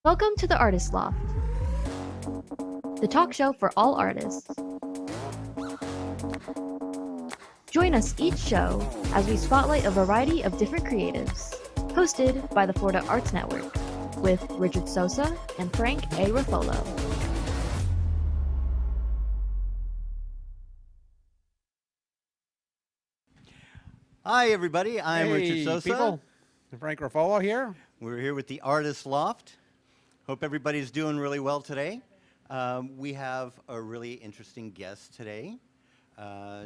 Welcome to the Artists Loft, the talk show for all artists. Join us each show as we spotlight a variety of different creatives, hosted by the Florida Arts Network, with Richard Sosa and Frank A. Ruffolo. Hi, everybody. I'm Richard Sosa. People. Frank Ruffolo here. We're here with the Artists Loft. Hope everybody's doing really well today. We have a really interesting guest today.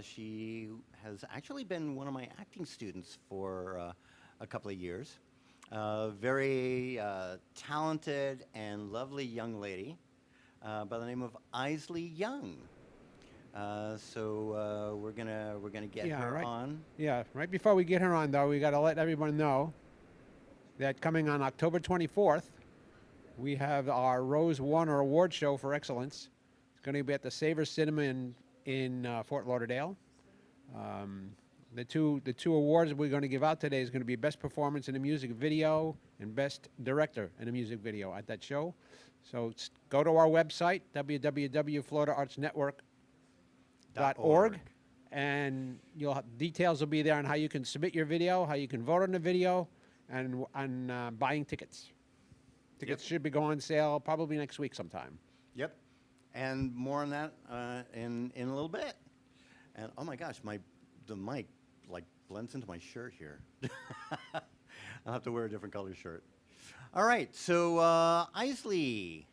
She has actually been one of my acting students for a couple of years. Very talented and lovely young lady by the name of Isley Young. So we're gonna get her on. Yeah, right before we get her on, though, we got to let everyone know that coming on October 24th, we have our Rose Warner Award Show for Excellence. It's going to be at the Savor Cinema in Fort Lauderdale. The two awards we're going to give out today is going to be Best Performance in a Music Video and Best Director in a Music Video at that show. So go to our website, www.floridaartsnetwork.org, and details will be there on how you can submit your video, how you can vote on the video, and on buying tickets. Tickets should be going on sale probably next week sometime. Yep, and more on that in a little bit. And oh my gosh, the mic like blends into my shirt here. I'll have to wear a different color shirt. All right, so Isley,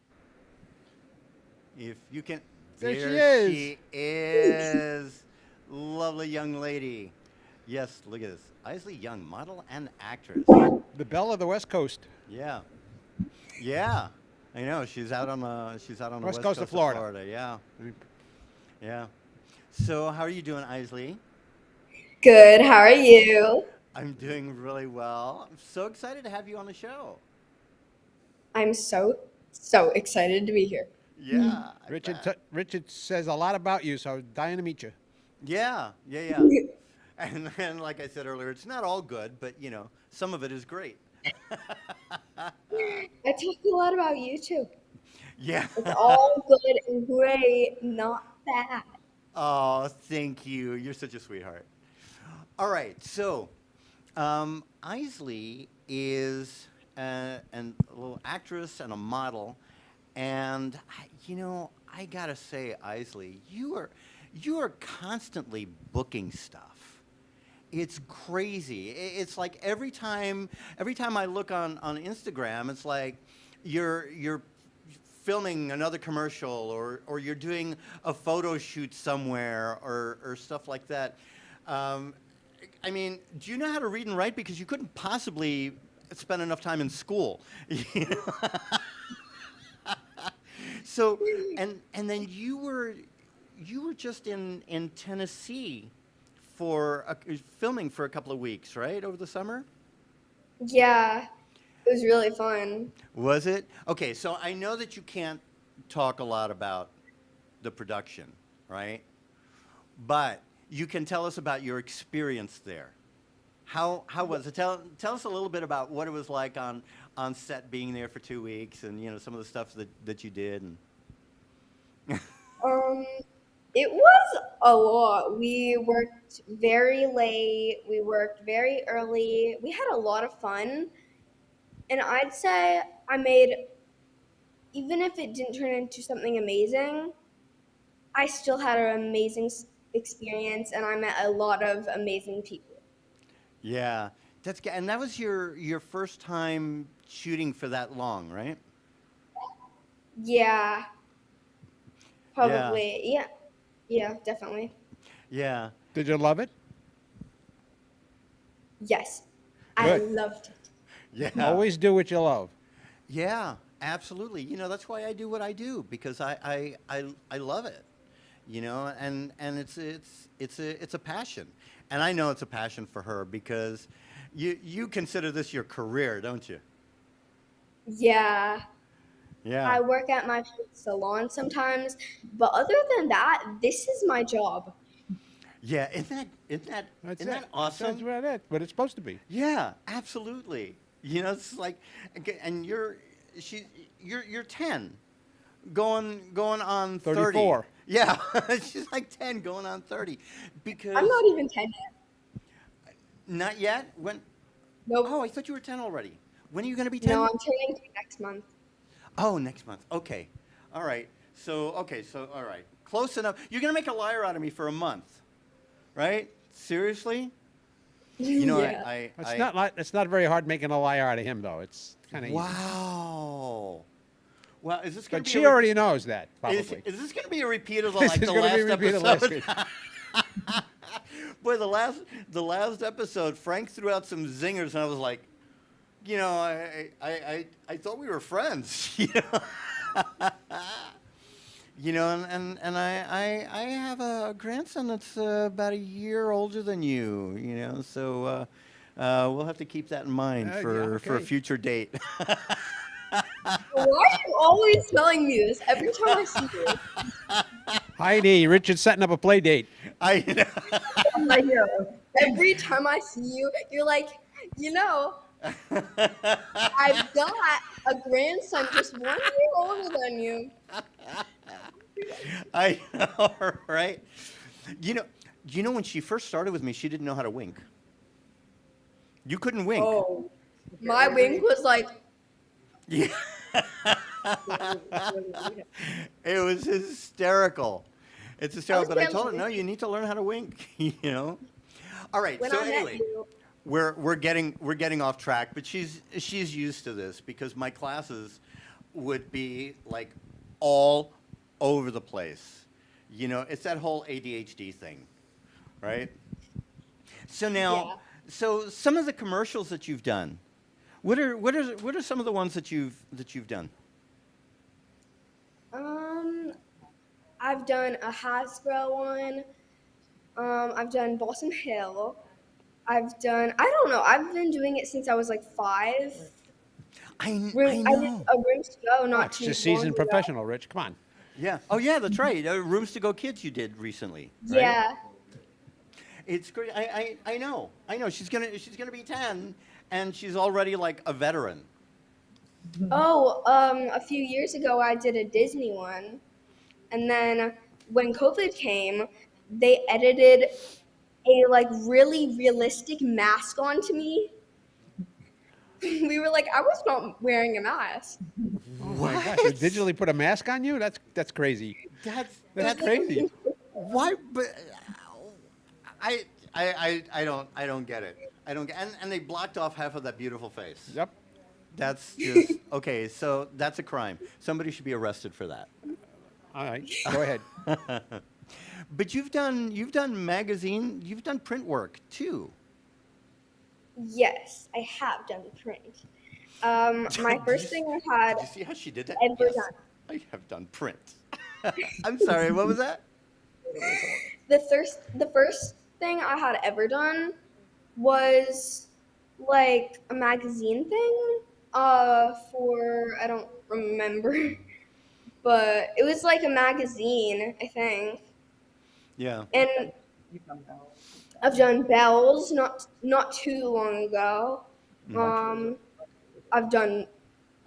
if you can. There she is. Lovely young lady. Yes, look at this. Isley Young, model and actress. The belle of the West Coast. Yeah. Yeah. I know. She's out on the West Coast of Florida. Yeah. Yeah. So how are you doing, Isley? Good. How are you? I'm doing really well. I'm so excited to have you on the show. I'm so excited to be here. Yeah. Richard says a lot about you, so dying to meet you. Yeah. And then, like I said earlier, it's not all good, but, some of it is great. I talk a lot about you too. Yeah. It's all good and great, not bad. Oh, thank you. You're such a sweetheart. All right. So, Isley is a little actress and a model. And, I got to say, Isley, you are constantly booking stuff. It's crazy. It's like every time I look on Instagram, it's like you're filming another commercial or you're doing a photo shoot somewhere or stuff like that. I mean, do you know how to read and write? Because you couldn't possibly spend enough time in school. So, and then you were just in Tennessee for filming for a couple of weeks, right, over the summer? Yeah, it was really fun. Was it? Okay, so I know that you can't talk a lot about the production, right? But you can tell us about your experience there. How was it? Tell us a little bit about what it was like on set being there for 2 weeks and, some of the stuff that you did. And It was a lot. We worked very late. We worked very early. We had a lot of fun. And I'd say even if it didn't turn into something amazing, I still had an amazing experience and I met a lot of amazing people. Yeah, and that was your first time shooting for that long, right? Yeah, probably. Yeah, definitely. Yeah. Did you love it? Yes, Good. I loved it. Yeah. Always do what you love. Yeah, absolutely. That's why I do what I do, because I love it. And it's a passion. And I know it's a passion for her because you consider this your career, don't you? Yeah. Yeah. I work at my salon sometimes, but other than that, this is my job. Yeah, isn't that awesome? That's what it's supposed to be. Yeah, absolutely. It's like, and she you're 10, going on 30. 34. Yeah, she's like 10, going on 30, I'm because not even 10 yet. not yet. When? Oh, Nope. I thought you were 10 already. When are you going to be No, 10? I'm turning 2 next month. Oh, next month. Okay. All right. So all right. Close enough. You're going to make a liar out of me for a month, right? Seriously? You know, Yeah. It's not very hard making a liar out of him, though. It's kind of easy. Wow. Well, is this going But to be she already knows that, is, probably. is this going to be a repeat of the, This like is the gonna last be repeated last episode? week. Boy, the last episode, Frank threw out some zingers, and I was like, I thought we were friends, and I have a grandson that's about a year older than you, so we'll have to keep that in mind Yeah, for a okay. future date. Why are you always telling me this every time I see you? Heidi, Richard's setting up a play date. I I know. Every time I see you, you're like, you know, I've got a grandson just 1 year older than you. I know, right? You know, when she first started with me, she didn't know how to wink. You couldn't wink. Oh, my wink was like, Yeah. It was hysterical. It's hysterical. But I told her, no, you need to learn how to wink. All right. when So I met anyway, you. we're getting off track, but she's used to this because my classes would be like all over the place. It's that whole ADHD thing, right? So now, Yeah. so some of the commercials that you've done, what are some of the ones that you've done? I've done a Hasbro one. I've done Blossom Hill. I don't know. I've been doing it since I was like 5. I I did know. a Rooms to Go not It's too just long seasoned ago. professional, Rich. Come on. Yeah. Oh yeah, that's right. Rooms to Go Kids you did recently. Right? Yeah. It's great. I know. She's gonna be 10, and she's already like a veteran. Oh, a few years ago I did a Disney one, and then when COVID came, they edited a like really realistic mask onto me. We were like, I was not wearing a mask. Oh my gosh! You digitally put a mask on you? That's crazy. That's crazy. Why? But I don't get it. I don't get. And they blocked off half of that beautiful face. Yep. That's just okay. So that's a crime. Somebody should be arrested for that. All right. Go ahead. But you've done print work too. Yes, I have done print. My first thing I had Did you see how she did that? ever Yes, done. I have done print. I'm sorry. What was that? The first thing I had ever done was like a magazine thing. For I don't remember, but it was like a magazine, I think. Yeah. And I've done bells not too long ago. I've done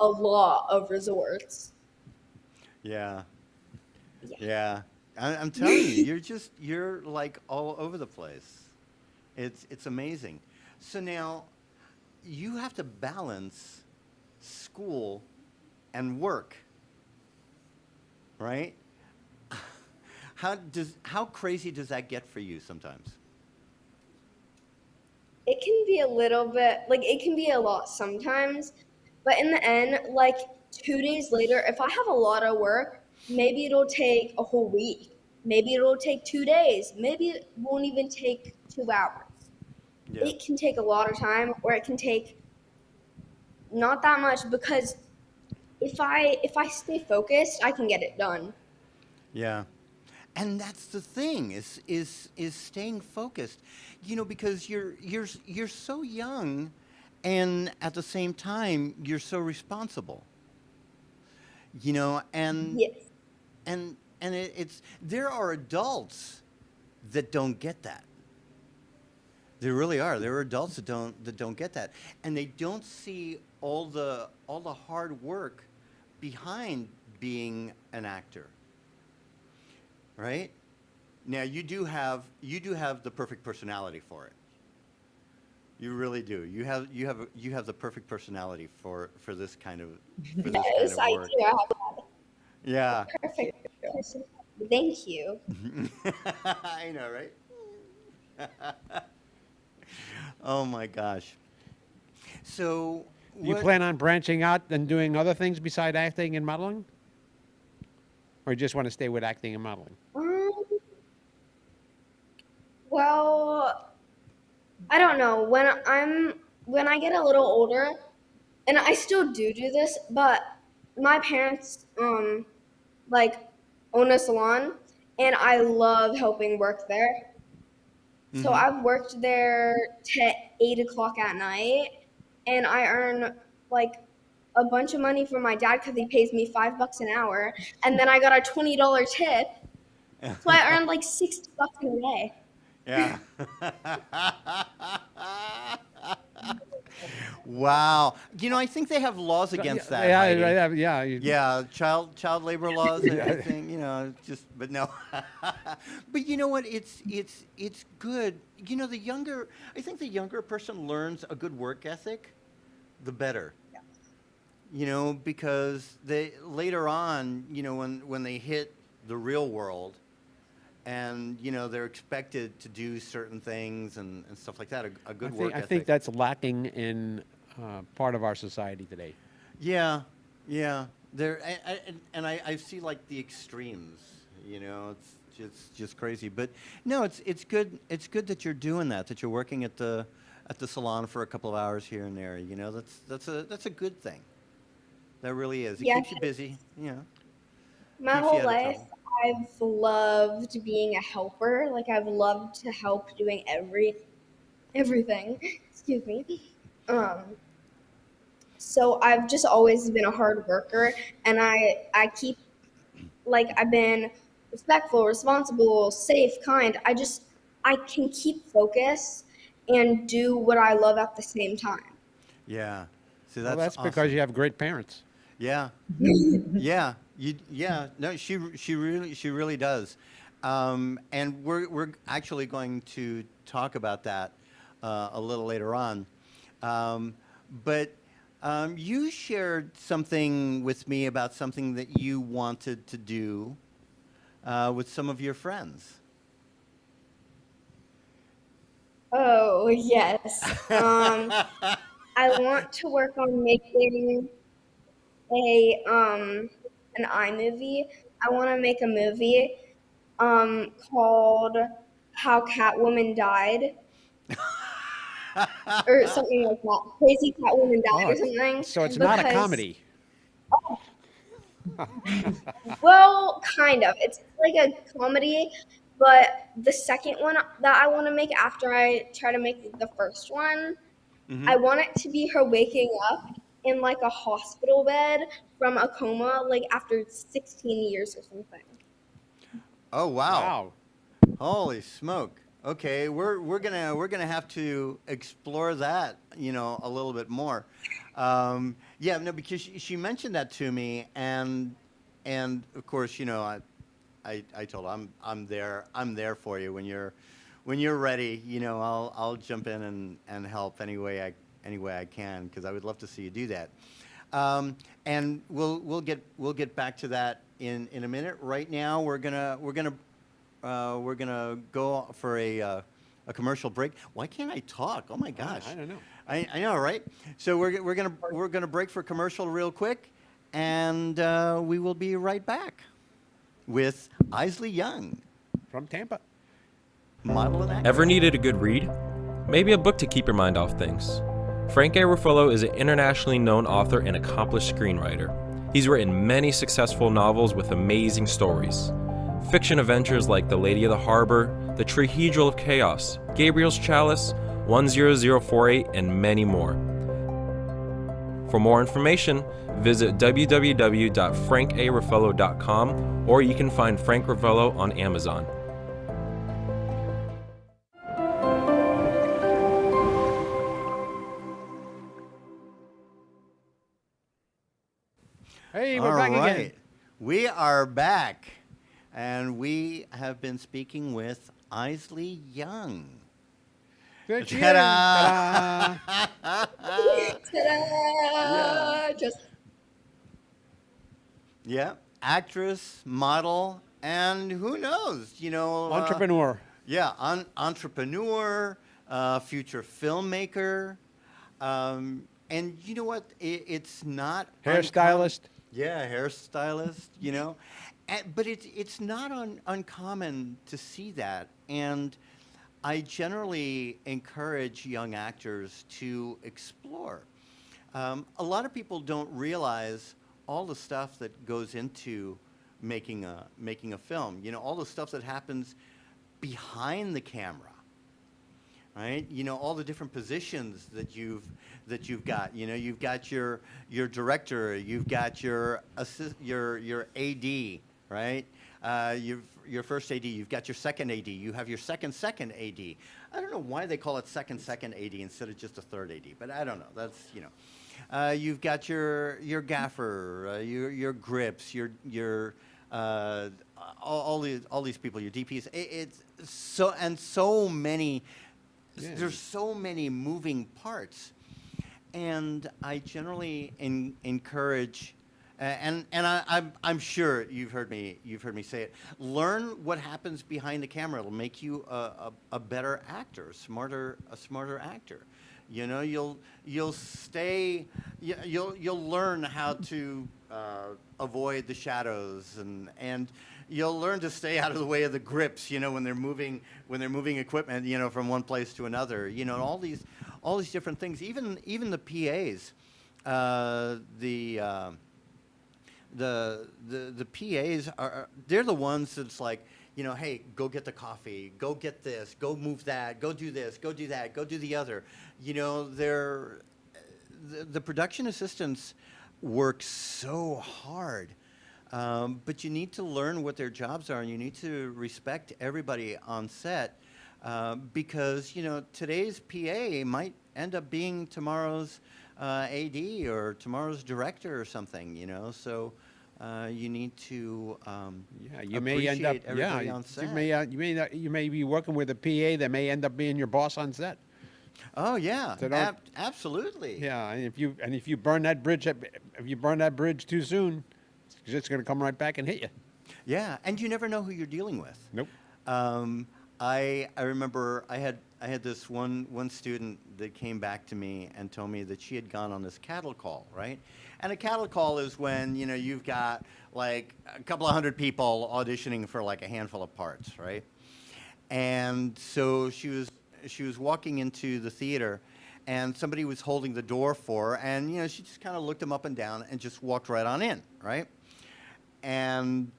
a lot of resorts. Yeah. Yeah. Yeah. I'm telling you, you're like all over the place. It's amazing. So now you have to balance school and work, right? How crazy does that get for you sometimes? It can be a little bit, like, it can be a lot sometimes, but in the end, like, 2 days later, if I have a lot of work, maybe it'll take a whole week. Maybe it'll take 2 days. Maybe it won't even take 2 hours. Yeah. It can take a lot of time, or it can take not that much, because if I stay focused, I can get it done. Yeah. And that's the thing is staying focused, because you're so young, and at the same time you're so responsible, and Yes. and there are adults that don't get that. There really are. There are adults that don't get that, and they don't see all the hard work behind being an actor. Right? Now you do have the perfect personality for it. You really do. You have the perfect personality for this kind of Yes, I work. do. I have Yeah. a perfect person. Thank you. I know, right? Oh my gosh. So Do you plan on branching out and doing other things beside acting and modeling? Or you just want to stay with acting and modeling? Well, I don't know. When I get a little older, and I still do this, but my parents like own a salon, and I love helping work there. So Mhm. I've worked there to 8 o'clock at night, and I earn like a bunch of money from my dad because he pays me $5 an hour, and then I got a $20 tip, so I earned like $60 in a day. Yeah. Wow. I think they have laws against that. Yeah, Heidi. yeah. Yeah, child labor laws and everything. But no. But you know what? It's good. I think the younger a person learns a good work ethic, the better. Because they later on, when they hit the real world, and they're expected to do certain things and stuff like that. A good work ethic. I think that's lacking in part of our society today. Yeah, yeah. I see like the extremes. It's just crazy. But no, it's good. It's good that you're doing that. That you're working at the salon for a couple of hours here and there. That's a good thing. That really is. It Yeah. keeps you busy. My Keeps you whole out of life, trouble. I've loved being a helper. Like I've loved to help doing everything. Excuse me. Um, so I've just always been a hard worker, and I keep I've been respectful, responsible, safe, kind. I can keep focus and do what I love at the same time. Yeah. See, Well, that's that's because awesome. you have great parents. Yeah. Yeah. Yeah. No, she really does. And we're actually going to talk about that a little later on. But you shared something with me about something that you wanted to do with some of your friends. Oh yes. I want to work on making an iMovie. I want to make a movie called How Catwoman Died or something like that. Crazy Catwoman Oh, Died or something. so it's not a Because comedy. well, kind of. It's like a comedy, but the second one that I want to make after I try to make the first one, Hmm. I want it to be her waking up in like a hospital bed from a coma, like after 16 years or something. Oh wow. Wow. Holy smoke. Okay, we're gonna have to explore that, a little bit more. Yeah, no, because she mentioned that to me, and of course, I told her I'm there for you when you're ready. I'll jump in and help any way I can, because I would love to see you do that. And we'll get back to that in a minute. Right now, we're gonna go for a commercial break. Why can't I talk? Oh my gosh! I don't know. I know, right? So we're gonna break for commercial real quick, and we will be right back with Isley Young, From Tampa. model and actress. Ever needed a good read? Maybe a book to keep your mind off things. Frank A. Ruffolo is an internationally known author and accomplished screenwriter. He's written many successful novels with amazing stories. Fiction adventures like The Lady of the Harbor, The Trihedral of Chaos, Gabriel's Chalice, 10048, and many more. For more information, visit www.frankaruffolo.com, or you can find Frank Ruffolo on Amazon. Hey, we're All back again. right. We are back, and we have been speaking with Isley Young. There she is. Ta-da! Ta-da. Yeah. Ta-da! Just Yeah. Actress, model, and who knows, Entrepreneur. yeah, entrepreneur, future filmmaker. And you know what? It's not uncommon. Hairstylist. Yeah, hairstylist, but it's not uncommon to see that. And I generally encourage young actors to explore. A lot of people don't realize all the stuff that goes into making a film. All the stuff that happens behind the camera, right? All the different positions that you've got. You've got your director, you've got your your AD, right? Your first AD, you've got your second AD, you have your second AD. I don't know why they call it second AD instead of just a third AD, but I don't know. That's you've got your gaffer, your grips, your all these people, your DPs. It's so many. Yeah. There's so many moving parts, and I generally encourage. I'm sure you've heard me say it. Learn what happens behind the camera. It'll make you a better actor, a smarter actor. You'll learn how to avoid the shadows, and you'll learn to stay out of the way of the grips. When they're moving equipment, from one place to another. All these different things. Even the PAs, the PAs they're the ones that's like, hey, go get the coffee, go get this, go move that, go do this, go do that, go do the other. They're the production assistants work so hard, but you need to learn what their jobs are, and you need to respect everybody on set, because today's PA might end up being tomorrow's AD or tomorrow's director or something. So you need to You may end up. appreciate everybody on set. You may be working with a PA that may end up being your boss on set. Oh yeah, So don't- absolutely. Yeah, and if you burn that bridge too soon, it's just going to come right back and hit you. Yeah, and you never know who you're dealing with. Nope. I remember I had this one student that came back to me and told me that she had gone on this cattle call, right? And a cattle call is when you've got like a couple of hundred people auditioning for like a handful of parts, right? And so she was walking into the theater, and somebody was holding the door for her, and she just kind of looked them up and down and just walked right on in, right? And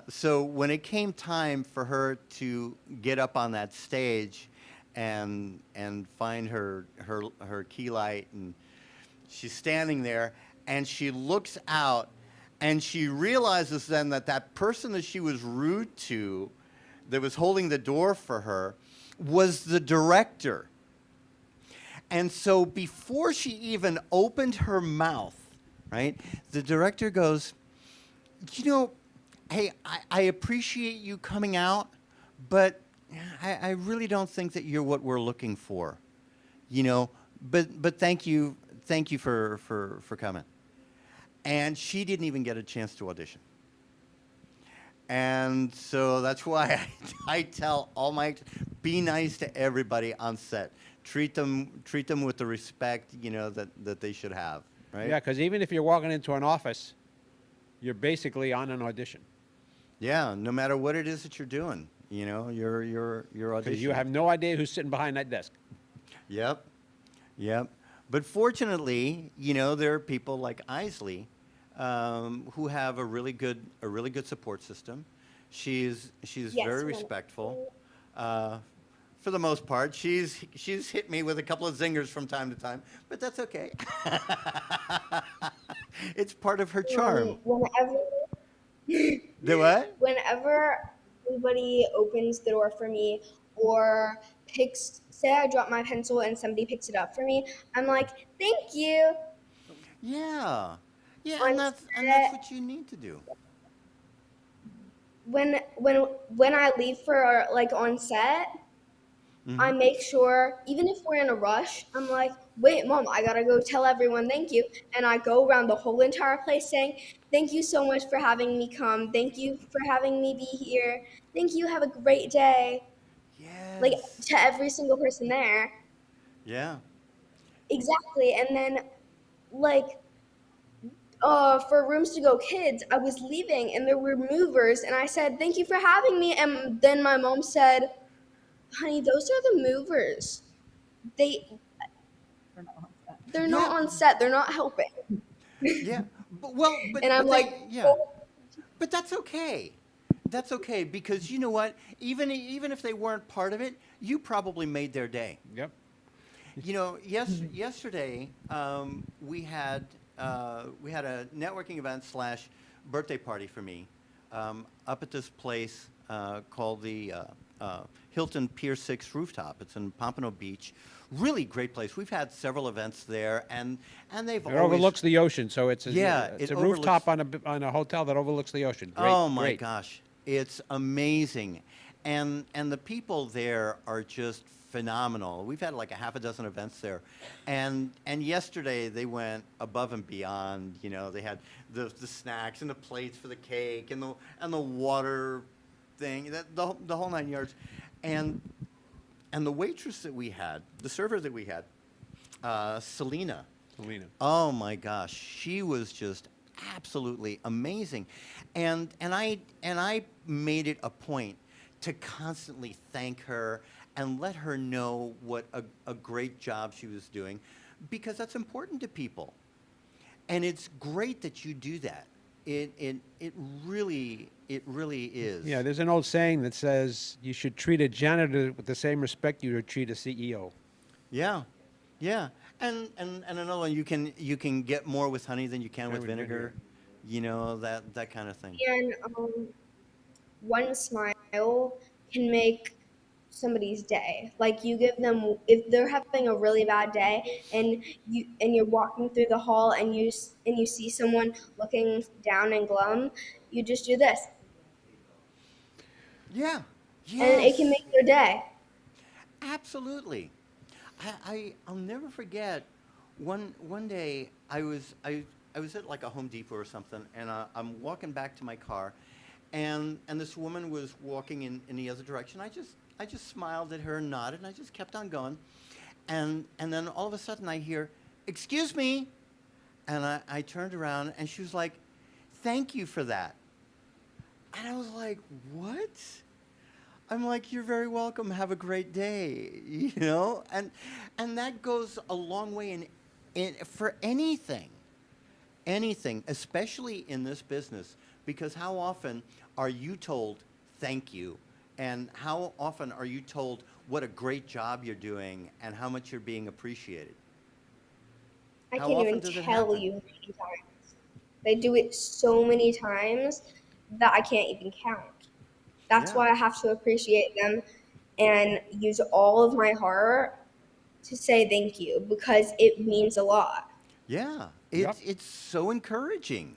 so when it came time for her to get up on that stage and find her key light, and she's standing there, and she looks out, and she realizes then that person that she was rude to, that was holding the door for her, was the director. And so before she even opened her mouth, right, the director goes, hey, I appreciate you coming out, but I really don't think that you're what we're looking for, but thank you for coming. And she didn't even get a chance to audition. And so that's why I tell all my actors, be nice to everybody on set. Treat them with the respect, that they should have, right? Yeah, because even if you're walking into an office, you're basically on an audition. Yeah, no matter what it is that you're doing, you're auditioning. Because you have no idea who's sitting behind that desk. Yep. But fortunately, there are people like Isley, who have a really good support system. She's Yes, very respectful. For the most part, she's hit me with a couple of zingers from time to time, but that's okay. It's part of her charm. whenever The what? whenever anybody opens the door for me or say I drop my pencil and somebody picks it up for me, I'm like, thank you. Yeah. Yeah, on and that's set. what you need to do. When I leave for like on set, I Hmm. make sure, even if we're in a rush, I'm like, wait, Mom, I gotta go tell everyone thank you. And I go around the whole entire place saying, thank you so much for having me come. Thank you for having me be here. Thank you. Have a great day. Like Yes. to every single person there. Yeah. Exactly. And then, like, for Rooms to Go Kids, I was leaving and there were movers, and I said, thank you for having me. And then my mom said, honey, those are the movers. They they're Yeah. not on set. They're not helping. Yeah. And I'm But like, yeah. oh, But that's okay. That's okay because you know what? Even if they weren't part of it, you probably made their day. Yep. You know, yesterday we had a networking event slash birthday party for me up at this place called the Hilton Pier 6 Rooftop. It's in Pompano Beach. Really great place. We've had several events there, and they've It always overlooks the ocean, so it's Yeah, it's it a rooftop overlooks. on a hotel that overlooks the ocean. Great, Oh my great. gosh, it's amazing, and the people there are just phenomenal. We've had like a half a dozen events there, and yesterday they went above and beyond. You know, they had the snacks and the plates for the cake and the water thing, the whole nine yards, and and the waitress that we had, the server that we had, Selena. Selena. Oh my gosh, she was just absolutely amazing, and I made it a point to constantly thank her and let her know what a great job she was doing, because that's important to people, and it's great that you do that. It really is. Yeah, there's an old saying that says you should treat a janitor with the same respect you would treat a CEO. Yeah, yeah, and another one, you can get more with honey than you can Honey with with vinegar. vinegar, you know, that kind of thing. and one smile can make somebody's day. Like you give them, if they're having a really bad day, and you're walking through the hall and you see someone looking down and glum, you just do this, Yeah. and it can Yes. make their day. Absolutely. I'll never forget one day I was at like a Home Depot or something, and I'm walking back to my car, and this woman was walking in the other direction. I just smiled at her and nodded, and I just kept on going, and then all of a sudden I hear, "Excuse me," and I turned around, and she was like, "Thank you for that," and I was like, "What?" I'm like, "You're very welcome. Have a great day," you know, and that goes a long way in for anything, especially in this business, because how often are you told thank you, and how often are you told what a great job you're doing and how much you're being appreciated? I How can't often even does it tell happen? you how many times. They do it so many times that I can't even count. That's Yeah, why I have to appreciate them and use all of my heart to say thank you because it means a lot. yeah. Yep. It's so encouraging.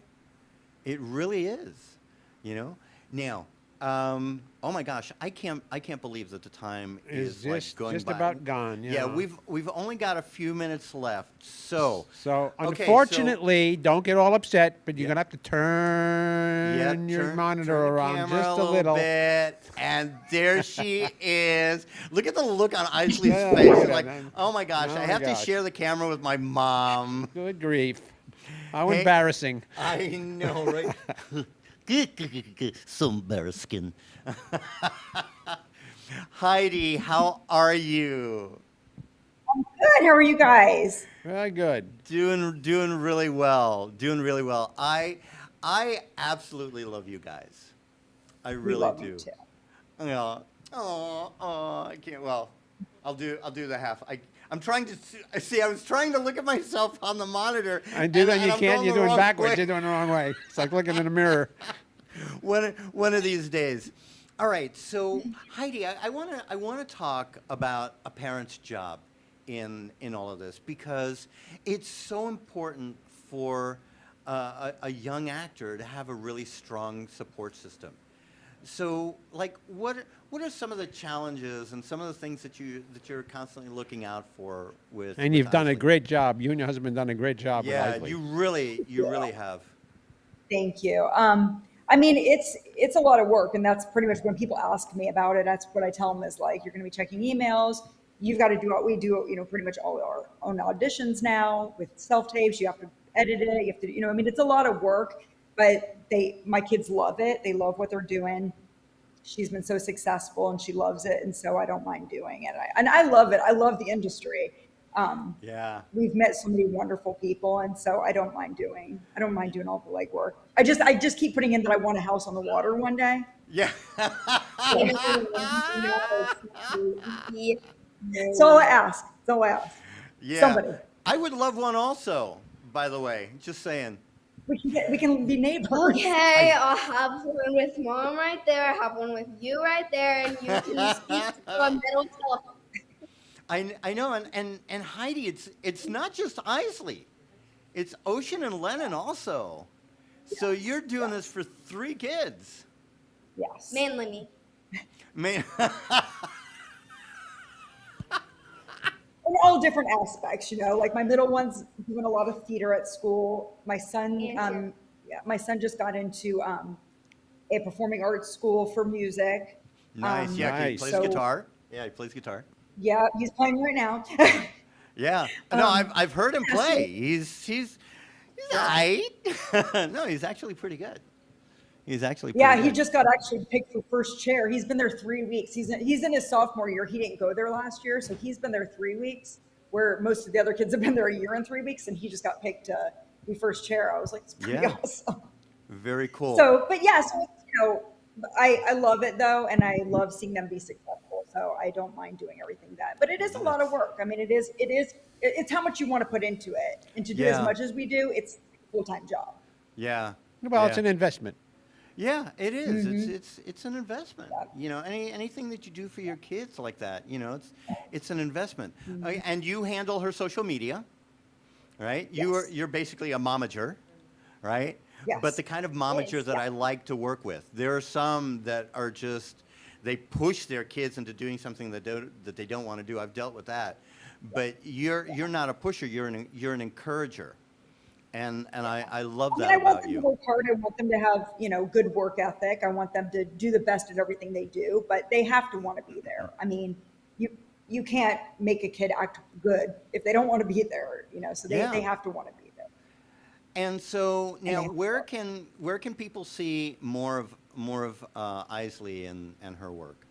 It really is, you know. Now, oh my gosh, I can't believe that the time Is is like going just by. about gone. Yeah, Yeah. we've only got a few minutes left. So, So okay, so unfortunately, don't get all upset, but you're yeah, gonna have to yeah, turn your monitor turn the around camera a just a little little. bit, and there she is. Look at the look on Isley's Yeah, face. look It's at like, that. oh my gosh, I Oh my have to gosh. share the camera with my mom. Good grief. How Hey, embarrassing. I know, right? So embarrassing. Heidi, how are you? Good. How are you guys? Very good. Doing really well. Doing really well. I absolutely love you guys. I We really love you do. too. Yeah. Oh, I can't. Well, I'll do the half. I'm trying to see. I was trying to look at myself on the monitor, I do that. and You I'm can't. going You're the doing wrong backwards. way. You're doing the wrong way. It's like looking in a mirror. One of these days. All right. So Heidi, I wanna talk about a parent's job in all of this, because it's so important for a young actor to have a really strong support system. So, like, what are some of the challenges and some of the things that you're constantly looking out for with? And with you've done a Isley? great job. You and your husband done a great job with Yeah, Isley. you really have. Thank you. I mean, it's a lot of work, and that's pretty much when people ask me about it. That's what I tell them is like, you're going to be checking emails. You've got to do what we do. Pretty much all our own auditions now with self tapes. You have to edit it. You have to, I mean, it's a lot of work, but my kids love it. They love what they're doing. She's been so successful, and she loves it, and so I don't mind doing it. And I love it. I love the industry. Yeah. We've met so many wonderful people, and so I don't mind doing all the legwork. I just keep putting in that I want a house on the water one day. Yeah. That's all I ask. That's all I ask. Yeah. Somebody. I would love one also, by the way. Just saying. We can be neighbors. Okay, I'll have one with Mom right there. I have one with you right there, and you can speak to a middle telephone. I know, and Heidi, it's not just Isley, it's Ocean and Lennon also. So you're doing this for 3 kids. Yes. Mainly me. Man. In all different aspects, like my middle one's doing a lot of theater at school. My son, my son just got into a performing arts school for music. Nice. Yeah, he Nice. plays So- guitar. Yeah, he plays guitar. Yeah, he's playing right now. Yeah. No, I've heard him play. He's all right. No, he's actually pretty good. He's actually pretty Yeah, good. he just got actually picked for first chair. He's been there 3 weeks. He's in his sophomore year. He didn't go there last year, so he's been there 3 weeks, where most of the other kids have been there a year and 3 weeks, and he just got picked to be first chair. I was like, it's pretty awesome. Very cool. So, but yeah, so I love it though, and I love seeing them be successful. So I don't mind doing everything that. But it is a lot of work. I mean, it's how much you want to put into it, and to do as much as we do, it's a full-time job. Yeah. Well, it's an investment. Yeah, it is. Mm-hmm. It's an investment. Anything that you do for your kids like that, it's an investment. Mm-hmm. And you handle her social media, right? Yes. You're basically a momager, right? Yes. But the kind of momager that I like to work with. There are some that are just they push their kids into doing something that they don't want to do. I've dealt with that. But you're not a pusher. You're an encourager. And I love that I want about them you. to work hard. I want them to have, good work ethic. I want them to do the best at everything they do, but they have to want to be there. I mean, you can't make a kid act good if they don't want to be there, so they have to want to be there. And so now, where can people see more of Isley and her work?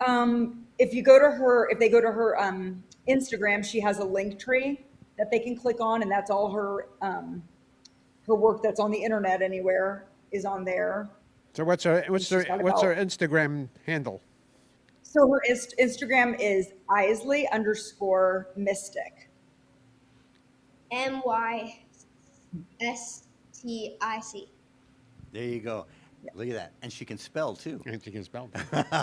If they go to her Instagram, she has a link tree that they can click on, and that's all her work that's on the internet anywhere is on there. So what's her got Instagram handle? So her Instagram is Isley_Mystic. MYSTIC. There you go. Look at that. And she can spell too. And she can spell.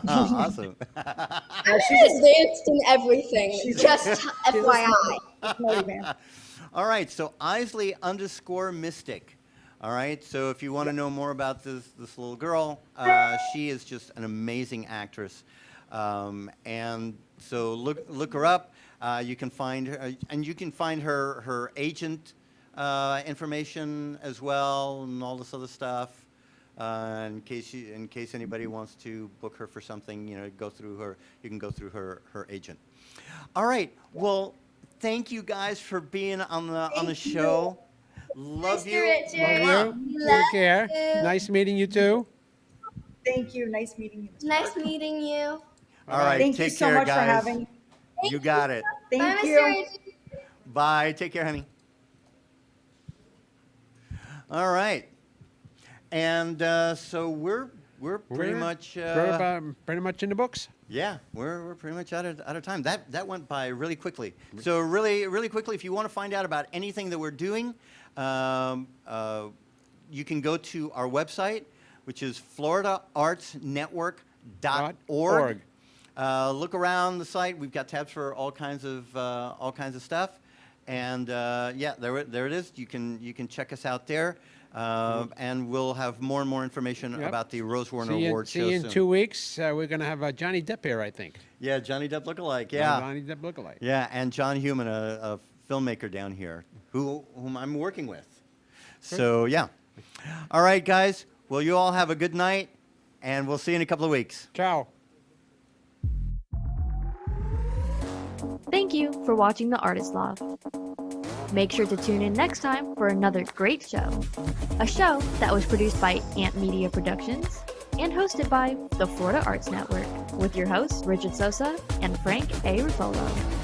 Awesome. I'm advanced in everything. Just FYI. All right. So Isley_Mystic. All right. So if you want to know more about this little girl, she is just an amazing actress. And so look her up. You can find her, and you can find her agent information as well, and all this other stuff. In case anybody wants to book her for something, go through her. You can go through her agent. All right. Well, thank you guys for being on the show. Love you. Love you. Take care. Nice meeting you too. Thank you. Nice meeting you. Nice meeting you. All right. Thank take you so care, much guys. for having me. You got it. Thank Bye, you. Mr. Richard. Bye. Take care, honey. All right. And so we're pretty much pretty much in the books. yeah, we're pretty much out of time. That went by really quickly. So really quickly, if you want to find out about anything that we're doing, you can go to our website, which is floridaartsnetwork.org. Look around the site. We've got tabs for all kinds of stuff. And yeah, there it is. You can check us out there. And we'll have more and more information about the Rose Warner Award show See you in soon. 2 weeks. We're going to have Johnny Depp here, I think. Yeah, Johnny Depp lookalike. Yeah, Johnny Depp lookalike. Yeah, and John Heumann, a filmmaker down here, whom I'm working with. So yeah. All right, guys. Well, you all have a good night, and we'll see you in a couple of weeks. Ciao. Thank you for watching the Artists Loft. Make sure to tune in next time for another great show. A show that was produced by Ant Media Productions and hosted by the Florida Arts Network with your hosts Richard Sosa and Frank A. Ruffolo.